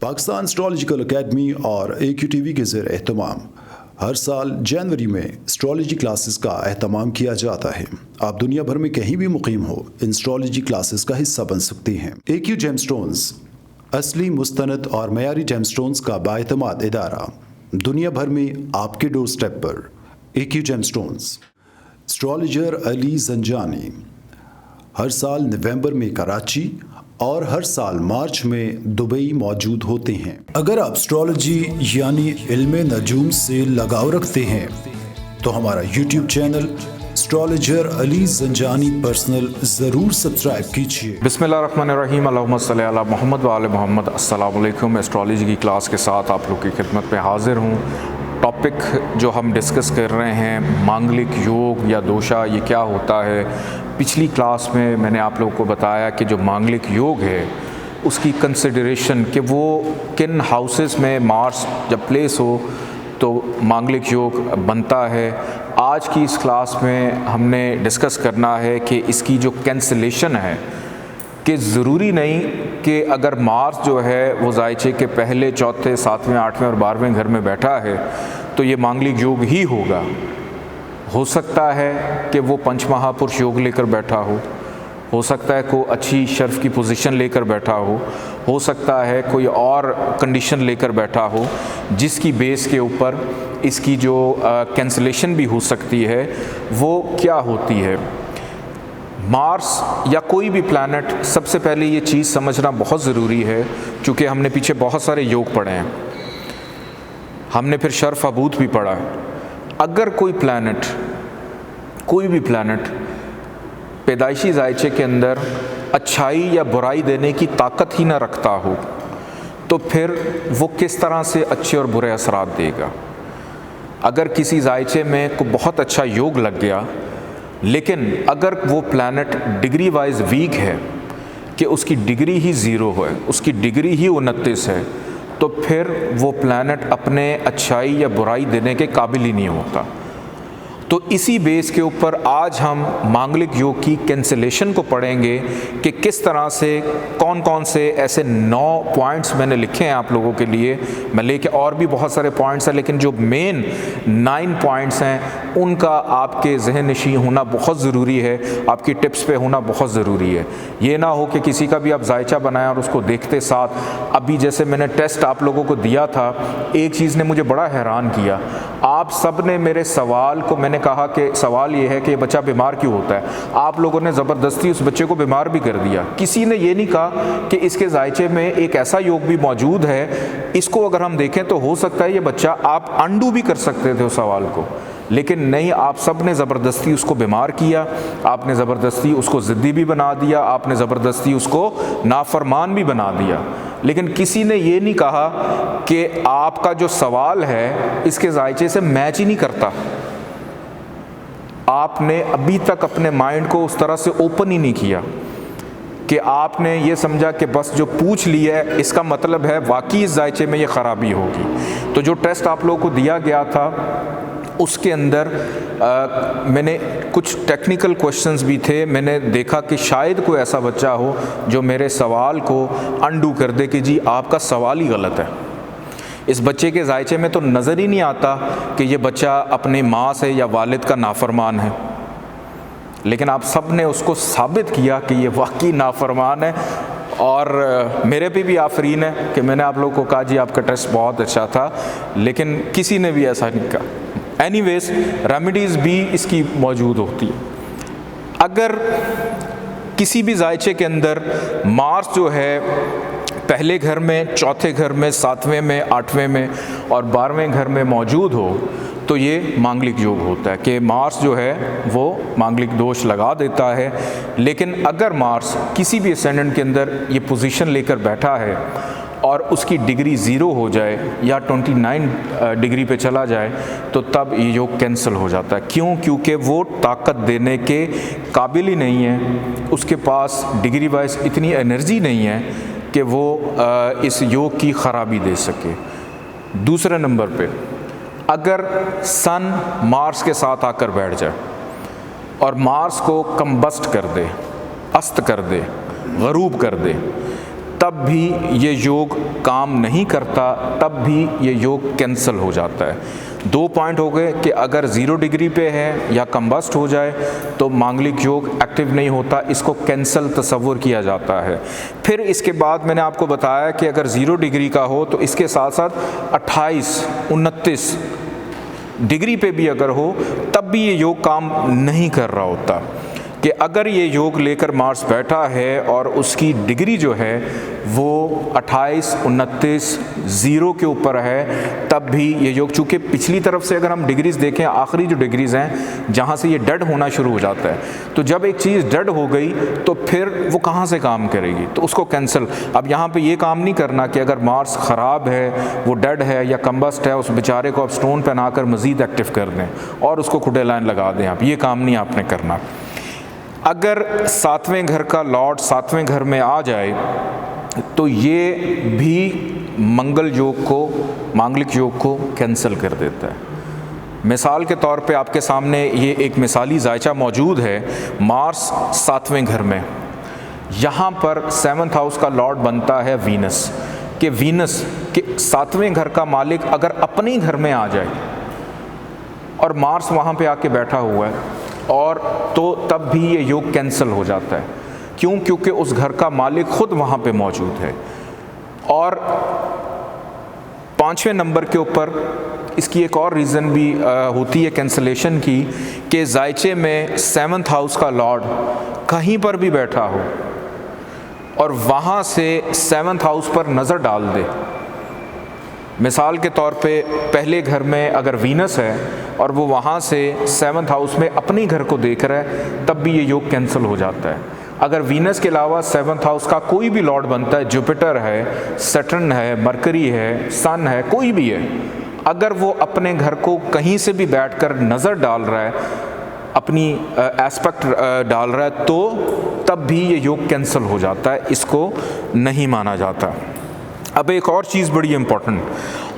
Pakistan astrological academy और AQTV के ज़ेर एहतमाम हर साल जनवरी में एस्ट्रोलॉजी क्लासेस का एहतमाम किया जाता है। आप दुनिया भर में कहीं भी मुकीम हो, इन एस्ट्रोलॉजी क्लासेस का हिस्सा बन सकते हैं। AQ जेमस्टोन्स असली, मुस्तनद और मयारी जेमस्टोन्स का बाएतमाद इदारा, दुनिया भर में आपके डोर स्टेप पर। AQ gemstones. Astrologer Ali Zanjani हर साल नवंबर में कराची और हर साल मार्च में दुबई मौजूद होते हैं। अगर आप एस्ट्रोलॉजी यानी इल्मे नजूम से लगाव रखते हैं तो हमारा YouTube channel astrologer Ali Zanjani personal ज़रूर सब्सक्राइब कीजिए। बिस्मिल्लाहिर्रहमानिर्रहीम, अल्लाहुम्मा सल्ली अला मोहम्मद व आले मोहम्मद। अस्सलाम वालेकुम। एस्ट्रोलॉजी की क्लास के साथ आप लोग की खिदमत में हाजिर हूँ। टॉपिक जो हम डिस्कस कर रहे हैं, मांगलिक योग या दोषा, ये क्या होता है। पिछली क्लास में मैंने आप लोगों को बताया कि जो मांगलिक योग है उसकी कंसिडरेशन कि वो किन हाउसेस में मार्स जब प्लेस हो तो मांगलिक योग बनता है। आज की इस क्लास में हमने डिस्कस करना है कि इसकी जो कैंसलेशन है कि ज़रूरी नहीं कि अगर मार्स जो है वो जायचे के पहले, चौथे, सातवें, आठवें और 12वें घर में बैठा है तो ये मांगलिक योग ही होगा। हो सकता है कि वो पंचमहापुरुष योग लेकर बैठा हो सकता है कोई अच्छी शर्फ की पोजीशन लेकर बैठा हो सकता है कोई और कंडीशन लेकर बैठा हो जिसकी बेस के ऊपर इसकी जो कैंसलेशन भी हो सकती है। वो क्या होती है? मार्स या कोई भी प्लैनेट, सबसे पहले ये चीज़ समझना बहुत ज़रूरी है क्योंकि हमने पीछे बहुत सारे योग पढ़े हैं, हमने फिर शर्फ अबूत भी पढ़ा है। अगर कोई भी प्लैनेट पैदाइशी जायचे के अंदर अच्छाई या बुराई देने की ताकत ही ना रखता हो तो फिर वो किस तरह से अच्छे और बुरे असरात देगा। अगर किसी जायचे में को बहुत अच्छा योग लग गया लेकिन अगर वो प्लैनेट डिग्री वाइज वीक है कि उसकी डिग्री ही 0 है, उसकी डिग्री ही 29 है, तो फिर वो प्लैनेट अपने अच्छाई या बुराई देने के काबिल ही नहीं होता। तो इसी बेस के ऊपर आज हम मांगलिक योग की कैंसलेशन को पढ़ेंगे कि किस तरह से कौन कौन से ऐसे 9 पॉइंट्स मैंने लिखे हैं आप लोगों के लिए। मैं लेके और भी बहुत सारे पॉइंट्स हैं लेकिन जो मेन 9 पॉइंट्स हैं उनका आपके जहन नशीं होना बहुत ज़रूरी है, आपकी टिप्स पे होना बहुत ज़रूरी है। ये ना हो कि किसी का भी आप जायचा बनाया और उसको देखते साथ, अभी जैसे मैंने टेस्ट आप लोगों को दिया था, एक चीज़ ने मुझे बड़ा हैरान किया। आप सब ने मेरे सवाल को, मैंने कहा कि सवाल ये है कि ये बच्चा बीमार क्यों होता है, आप लोगों ने ज़बरदस्ती उस बच्चे को बीमार भी कर दिया। किसी ने ये नहीं कहा कि इसके जायचे में एक ऐसा योग भी मौजूद है, इसको अगर हम देखें तो हो सकता है ये बच्चा, आप अंडू भी कर सकते थे उस सवाल को, लेकिन नहीं, आप सब ने ज़बरदस्ती उसको बीमार किया, आपने ज़बरदस्ती उसको ज़िद्दी भी बना दिया, आपने ज़बरदस्ती उसको नाफरमान भी बना दिया। लेकिन किसी ने ये नहीं कहा कि आपका जो सवाल है इसके जायचे से मैच ही नहीं करता। आपने अभी तक अपने माइंड को उस तरह से ओपन ही नहीं किया कि आपने ये समझा कि बस जो पूछ लिया है इसका मतलब है वाकई इस जायचे में ये ख़राबी होगी। तो जो टेस्ट आप लोगों को दिया गया था उसके अंदर मैंने कुछ टेक्निकल क्वेश्चंस भी थे। मैंने देखा कि शायद कोई ऐसा बच्चा हो जो मेरे सवाल को अंडू कर दे कि जी आपका सवाल ही गलत है। इस बच्चे के जायचे में तो नज़र ही नहीं आता कि ये बच्चा अपनी माँ से या वालिद का नाफरमान है, लेकिन आप सब ने उसको साबित किया कि ये वाकई नाफरमान है। और मेरे पे भी आफरीन है कि मैंने आप लोगों को कहा जी आपका टेस्ट बहुत अच्छा था, लेकिन किसी ने भी ऐसा नहीं कहा। एनीवेज, रेमेडीज़ भी इसकी मौजूद होती है। अगर किसी भी जायचे के अंदर मार्स जो है पहले घर में, चौथे घर में, 7वें में, 8वें में और 12वें घर में मौजूद हो तो ये मांगलिक योग होता है कि मार्स जो है वो मांगलिक दोष लगा देता है। लेकिन अगर मार्स किसी भी असेंडेंट के अंदर ये पोजीशन लेकर बैठा है और उसकी डिग्री 0 हो जाए या 29 डिग्री पे चला जाए तो तब ये योग कैंसिल हो जाता है। क्यों? क्योंकि वो ताकत देने के काबिल ही नहीं है, उसके पास डिग्री वाइज इतनी एनर्जी नहीं है कि वो इस योग की ख़राबी दे सके। दूसरे नंबर पे, अगर सन मार्स के साथ आकर बैठ जाए और मार्स को कम्बस्ट कर दे, अस्त कर दे, गरूब कर दे, तब भी ये योग काम नहीं करता, तब भी ये योग कैंसिल हो जाता है। 2 पॉइंट हो गए कि अगर 0 डिग्री पे है या कंबस्ट हो जाए तो मांगलिक योग एक्टिव नहीं होता, इसको कैंसिल तसव्वुर किया जाता है। फिर इसके बाद मैंने आपको बताया कि अगर 0 डिग्री का हो तो इसके साथ साथ 28, 29 डिग्री पे भी अगर हो तब भी ये योग काम नहीं कर रहा होता। कि अगर ये योग लेकर मार्स बैठा है और उसकी डिग्री जो है वो 28, 29, 0 के ऊपर है, तब भी ये योग, चूँकि पिछली तरफ से अगर हम डिग्रीज़ देखें, आखिरी जो डिग्रीज़ हैं जहाँ से ये डेड होना शुरू हो जाता है, तो जब एक चीज़ डेड हो गई तो फिर वो कहाँ से काम करेगी, तो उसको कैंसिल। अब यहाँ पे ये काम नहीं करना कि अगर मार्स ख़राब है, वो डेड है या कम्बस्ट है, उस बेचारे को आप स्टोन पहना कर मज़ीद एक्टिव कर दें और उसको खुडे लाइन लगा दें, आप ये काम नहीं आपने करना। अगर 7वें घर का लॉर्ड 7वें घर में आ जाए तो ये भी मंगल योग को, मांगलिक योग को कैंसिल कर देता है। मिसाल के तौर पे आपके सामने ये एक मिसाली जायचा मौजूद है। मार्स 7वें घर में, यहाँ पर 7th हाउस का लॉर्ड बनता है वीनस। कि वीनस के 7वें घर का मालिक अगर अपने ही घर में आ जाए और मार्स वहाँ पे आके बैठा हुआ है, और तो तब भी ये योग कैंसिल हो जाता है। क्यों? क्योंकि उस घर का मालिक खुद वहाँ पे मौजूद है। और 5वें नंबर के ऊपर इसकी एक और रीज़न भी होती है कैंसलेशन की, कि जायचे में 7th हाउस का लॉर्ड कहीं पर भी बैठा हो और वहाँ से 7th हाउस पर नज़र डाल दे। मिसाल के तौर पे पहले घर में अगर वीनस है और वो वहाँ से 7th हाउस में अपने घर को देख रहा है, तब भी ये योग कैंसिल हो जाता है। अगर वीनस के अलावा 7th हाउस का कोई भी लॉर्ड बनता है, जुपिटर है, सैटर्न है, मरकरी है, सन है, कोई भी है, अगर वो अपने घर को कहीं से भी बैठकर नज़र डाल रहा है, अपनी एस्पेक्ट डाल रहा है, तो तब भी ये योग कैंसिल हो जाता है, इसको नहीं माना जाता। अब एक और चीज़ बड़ी इम्पोर्टेंट,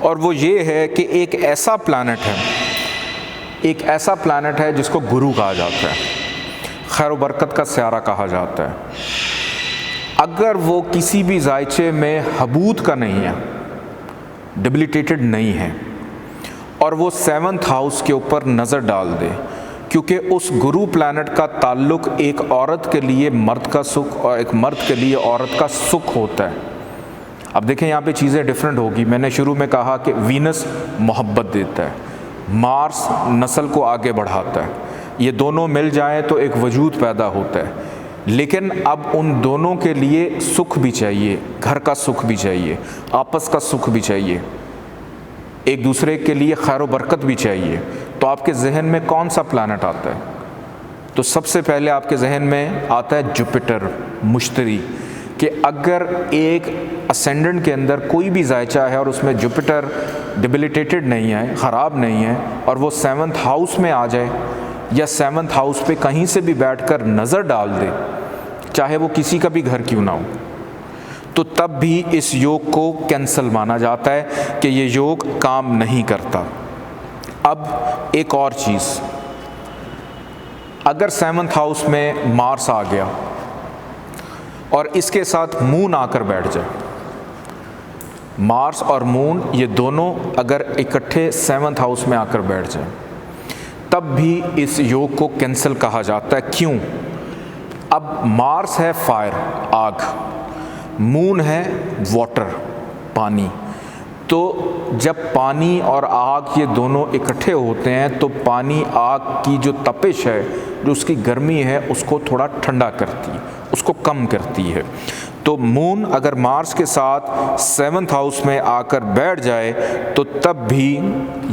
और वो ये है कि एक ऐसा प्लैनेट है जिसको गुरु कहा जाता है, खैर बरकत का स्यारा कहा जाता है। अगर वो किसी भी जायचे में हबूत का नहीं है, डिबिलिटेटेड नहीं है, और वो 7th हाउस के ऊपर नज़र डाल दे, क्योंकि उस गुरु प्लैनेट का ताल्लुक एक औरत के लिए मर्द का सुख और एक मर्द के लिए औरत का सुख होता है। अब देखें यहाँ पे चीज़ें डिफरेंट होगी। मैंने शुरू में कहा कि वीनस मोहब्बत देता है, मार्स नस्ल को आगे बढ़ाता है, ये दोनों मिल जाएं तो एक वजूद पैदा होता है। लेकिन अब उन दोनों के लिए सुख भी चाहिए, घर का सुख भी चाहिए, आपस का सुख भी चाहिए, एक दूसरे के लिए खैर बरकत भी चाहिए। तो आपके जहन में कौन सा प्लैनेट आता है? तो सबसे पहले आपके जहन में आता है जुपिटर, मुश्तरी। कि अगर एक असेंडेंट के अंदर कोई भी जायचा है और उसमें जुपिटर डिबिलिटेटेड नहीं है, ख़राब नहीं है, और वो 7th हाउस में आ जाए या 7th हाउस पे कहीं से भी बैठकर नज़र डाल दे, चाहे वो किसी का भी घर क्यों ना हो, तो तब भी इस योग को कैंसिल माना जाता है कि ये योग काम नहीं करता। अब एक और चीज़, अगर 7th हाउस में मार्स आ गया और इसके साथ मून आकर बैठ जाए, मार्स और मून ये दोनों अगर इकट्ठे 7th हाउस में आकर बैठ जाए, तब भी इस योग को कैंसिल कहा जाता है। क्यों? अब मार्स है फायर, आग, मून है वाटर, पानी। तो जब पानी और आग ये दोनों इकट्ठे होते हैं तो पानी आग की जो तपिश है, जो उसकी गर्मी है, उसको थोड़ा ठंडा करती है, उसको कम करती है। तो मून अगर मार्स के साथ 7th हाउस में आकर बैठ जाए तो तब भी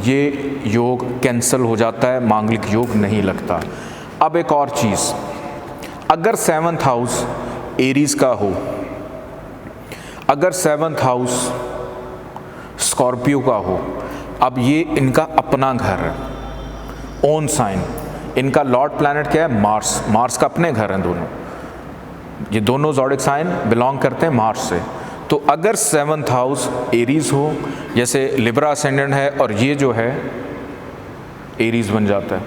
ये योग कैंसिल हो जाता है, मांगलिक योग नहीं लगता। अब एक और चीज़, अगर 7th हाउस एरीज का हो, अगर 7th हाउस स्कॉर्पियो का हो, अब ये इनका अपना घर है, ओन साइन, इनका लॉर्ड प्लैनेट क्या है? मार्स। मार्स का अपने घर हैं दोनों, ये दोनों ज़ोडिक साइन बिलोंग करते हैं मार्स से। तो अगर 7th हाउस एरीज हो, जैसे लिब्रा असेंडेंट है और ये जो है एरीज बन जाता है,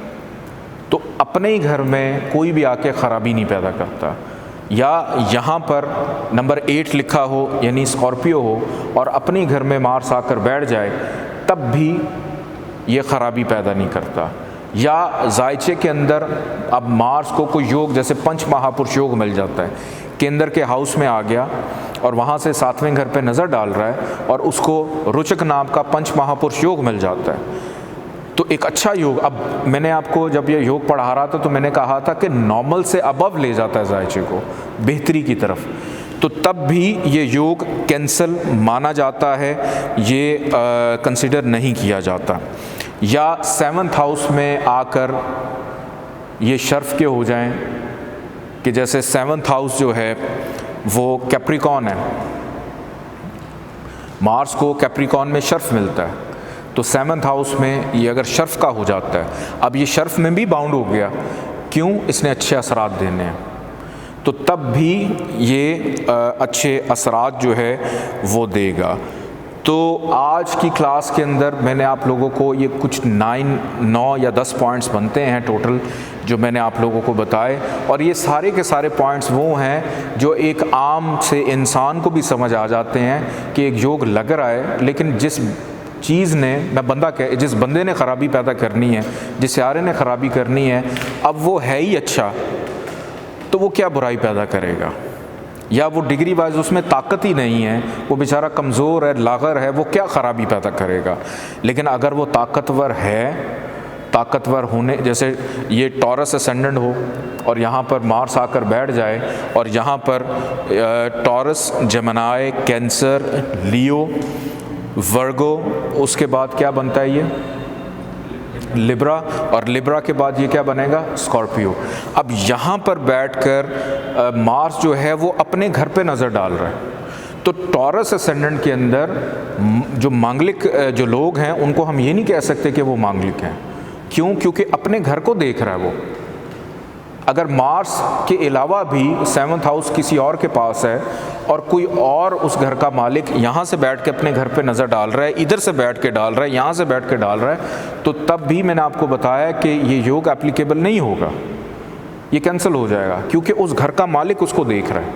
तो अपने ही घर में कोई भी आके ख़राबी नहीं पैदा करता। या यहाँ पर नंबर 8 लिखा हो यानी स्कॉर्पियो हो और अपने घर में मार्स आकर बैठ जाए, तब भी ये ख़राबी पैदा नहीं करता। या जायचे के अंदर अब मार्स को कोई योग, जैसे पंच महापुरुष योग मिल जाता है, केंद्र के हाउस में आ गया और वहाँ से 7वें घर पे नज़र डाल रहा है और उसको रुचक नाम का पंच महापुरुष योग मिल जाता है, तो एक अच्छा योग। अब मैंने आपको जब ये योग पढ़ा रहा था तो मैंने कहा था कि नॉर्मल से अबव ले जाता है जायचे को बेहतरी की तरफ, तो तब भी ये योग कैंसल माना जाता है, ये कंसिडर नहीं किया जाता। या 7th हाउस में आकर ये शर्फ के हो जाएं कि जैसे 7th हाउस जो है वो कैप्रिकॉन है, मार्स को कैप्रिकॉन में शर्फ मिलता है, तो 7th हाउस में ये अगर शर्फ का हो जाता है, अब ये शर्फ में भी बाउंड हो गया, क्यों, इसने अच्छे असरात देने हैं, तो तब भी ये अच्छे असरात जो है वो देगा। तो आज की क्लास के अंदर मैंने आप लोगों को ये कुछ 9 या 10 पॉइंट्स बनते हैं टोटल जो मैंने आप लोगों को बताए, और ये सारे के सारे पॉइंट्स वो हैं जो एक आम से इंसान को भी समझ आ जाते हैं कि एक योग लग रहा है, लेकिन जिस चीज़ ने जिस बंदे ने ख़राबी पैदा करनी है, जिस सियारे ने ख़राबी करनी है, अब वो है ही अच्छा, तो वो क्या बुराई पैदा करेगा, या वो डिग्री वाइज उसमें ताकत ही नहीं है, वो बेचारा कमज़ोर है, लागर है, वो क्या ख़राबी पैदा करेगा। लेकिन अगर वो ताकतवर है, ताकतवर होने, जैसे ये टॉरस असेंडेंट हो और यहाँ पर मार्स आकर बैठ जाए और यहाँ पर टॉरस, जेमिनी, कैंसर, लियो, वर्गो, उसके बाद क्या बनता है ये लिब्रा, और लिब्रा के बाद ये क्या बनेगा स्कॉर्पियो। अब यहाँ पर बैठकर मार्स जो है वो अपने घर पे नज़र डाल रहा है, तो टॉरस असेंडेंट के अंदर जो मांगलिक जो लोग हैं उनको हम ये नहीं कह सकते कि वो मांगलिक हैं, क्यों, क्योंकि अपने घर को देख रहा है वो। अगर मार्स के अलावा भी 7th हाउस किसी और के पास है और कोई और उस घर का मालिक यहाँ से बैठ के अपने घर पे नज़र डाल रहा है, इधर से बैठ के डाल रहा है, यहाँ से बैठ के डाल रहा है, तो तब भी मैंने आपको बताया कि ये योग एप्लीकेबल नहीं होगा, ये कैंसिल हो जाएगा, क्योंकि उस घर का मालिक उसको देख रहा है।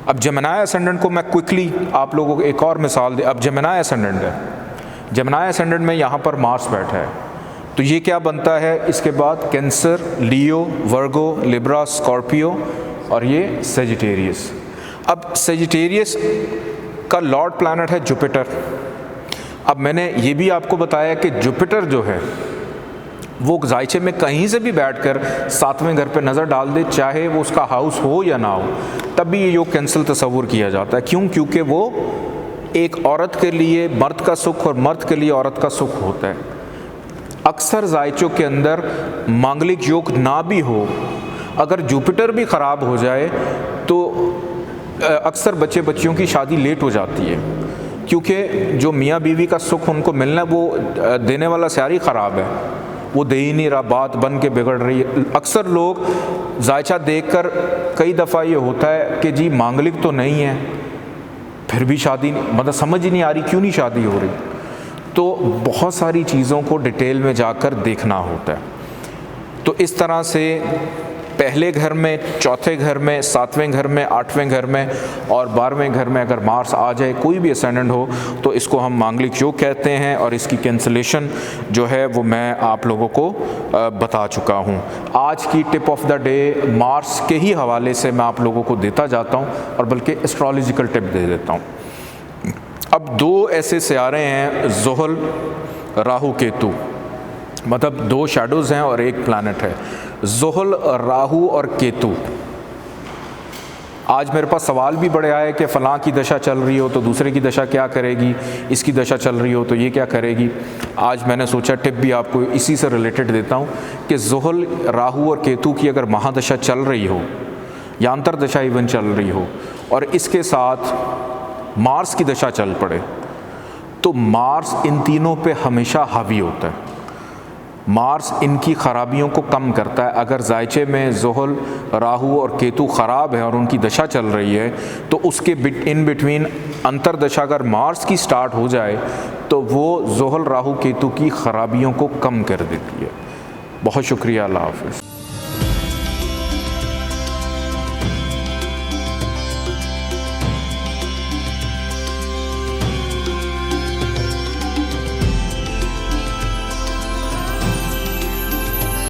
अब जेमिनी असेंडेंट को मैं क्विकली आप लोगों को एक और मिसाल दे। अब जेमिनी असेंडेंट है, जेमिनी असेंडेंट में यहाँ पर मार्स बैठा है, तो ये क्या बनता है, इसके बाद कैंसर, लियो, वर्गो, लिब्रा, स्कॉर्पियो और ये सेजिटेरियस। अब सेजिटेरियस का लॉर्ड प्लैनेट है जुपिटर। अब मैंने ये भी आपको बताया कि जुपिटर जो है वो जायचे में कहीं से भी बैठकर 7वें घर पे नज़र डाल दे, चाहे वो उसका हाउस हो या ना हो, तब भी ये योग कैंसिल तस्वुर किया जाता है। क्यों, क्योंकि वो एक औरत के लिए मर्द का सुख और मर्द के लिए औरत का सुख होता है। अक्सर जायचों के अंदर मांगलिक योग ना भी हो, अगर जुपिटर भी ख़राब हो जाए तो अक्सर बच्चे बच्चियों की शादी लेट हो जाती है, क्योंकि जो मियाँ बीवी का सुख उनको मिलना है वो देने वाला सियारी ख़राब है, वो दे ही नहीं रहा, बात बन के बिगड़ रही है। अक्सर लोग जायचा देखकर कई दफ़ा ये होता है कि जी मांगलिक तो नहीं है, फिर भी शादी मतलब समझ ही नहीं आ रही क्यों नहीं शादी हो रही। तो बहुत सारी चीज़ों को डिटेल में जाकर देखना होता है। तो इस तरह से पहले घर में, चौथे घर में, 7वें घर में, 8वें घर में और 12वें घर में अगर मार्स आ जाए, कोई भी असेंडेंट हो, तो इसको हम मांगलिक योग कहते हैं, और इसकी कैंसलेशन जो है वो मैं आप लोगों को बता चुका हूँ। आज की tip of the day Mars के ही हवाले से मैं आप लोगों को देता जाता हूँ, और बल्कि एस्ट्रोलॉजिकल टिप दे देता हूँ। अब 2 ऐसे सियारे हैं, ज़ुहल, राहु, केतु, मतलब 2 शैडोज़ हैं और 1 प्लैनेट है। ज़ुहल, राहु और केतु। आज मेरे पास सवाल भी बड़े आए कि फ़लाँ की दशा चल रही हो तो दूसरे की दशा क्या करेगी, इसकी दशा चल रही हो तो ये क्या करेगी। आज मैंने सोचा टिप भी आपको इसी से रिलेटेड देता हूँ कि ज़ुहल, राहु और केतु की अगर महादशा चल रही हो या अंतरदशा इवन चल रही हो और इसके साथ मार्स की दशा चल पड़े, तो मार्स इन तीनों पे हमेशा हावी होता है। मार्स इनकी ख़राबियों को कम करता है। अगर जायचे में ज़ुहल, राहु और केतु ख़राब है और उनकी दशा चल रही है, तो उसके इन बिटवीन अंतरदशा अगर मार्स की स्टार्ट हो जाए तो वो ज़ुहल, राहु, केतु की ख़राबियों को कम कर देती है। बहुत शुक्रिया, अल्लाह हाफ़िज़।